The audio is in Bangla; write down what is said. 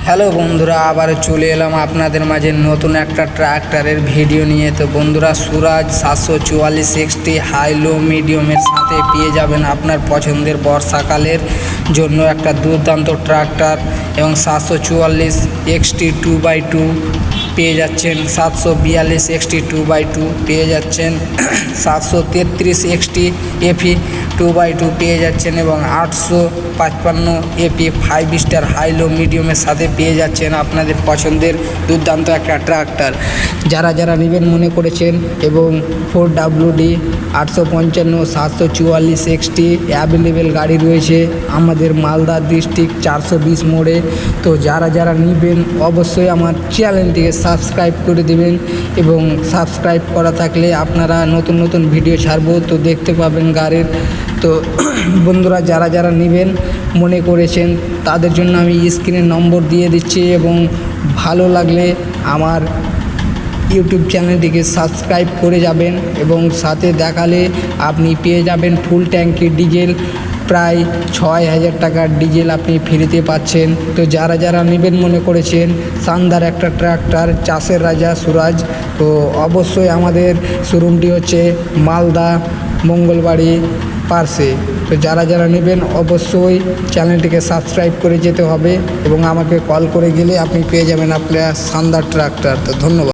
হ্যালো বন্ধুরা, আবার চলে এলাম আপনাদের মাঝে নতুন একটা ট্রাক্টরের ভিডিও নিয়ে। তো বন্ধুরা, সুরাজ 744 XT হাই লো মিডিয়ামের সাথে পেয়ে যাবেন আপনার পছন্দের বর্ষাকালের জন্য একটা দুর্দান্ত ট্রাক্টর। এবং 744 XT 2x2 পেয়ে যাচ্ছেন, 742 XT 2x2 পেয়ে যাচ্ছেন, 733 XT FE 2x2 পেয়ে যাচ্ছেন এবং 855 FE 5 স্টার হাই লো মিডিয়ামের সাথে পেয়ে যাচ্ছেন আপনাদের পছন্দের দুর্দান্ত একটা ট্রাক্টর। যারা যারা নেবেন মনে করেছেন এবং 4WD 855 744 XT অ্যাভেলেবেল গাড়ি রয়েছে আমাদের মালদা ডিস্ট্রিক্ট 420 মোড়ে। তো যারা যারা নেবেন অবশ্যই আমার চ্যানেলটিকে সাবস্ক্রাইব করে দেবেন, এবং সাবস্ক্রাইব করা থাকলে আপনারা নতুন নতুন ভিডিও ছাড়বো তো দেখতে পাবেন গাড়ির। তো বন্ধুরা, যারা যারা নেবেন মনে করেছেন তাদের জন্য আমি স্ক্রিনে নম্বর দিয়ে দিচ্ছি, এবং ভালো লাগলে আমার ইউটিউব চ্যানেলটিকে সাবস্ক্রাইব করে যাবেন, এবং সাথে দেখালে আপনি পেয়ে যাবেন ফুল ট্যাঙ্কি ডিজেল, প্রায় 6000 টাকার ডিজেল আপনি ফ্রিতে পাচ্ছেন। তো যারা যারা নেবেন মনে করেছেন শানদার একটা ট্রাক্টর, চাষের রাজা সুরাজ, তো অবশ্যই আমাদের শোরুমটি হচ্ছে মালদা মঙ্গলবাড়ি পার্শ্বে। তো যারা যারা নেবেন অবশ্যই চ্যানেলটিকে সাবস্ক্রাইব করে যেতে হবে, এবং আমাকে কল করে গেলে আপনি পেয়ে যাবেন আপনার শানদার ট্রাক্টর। তো ধন্যবাদ।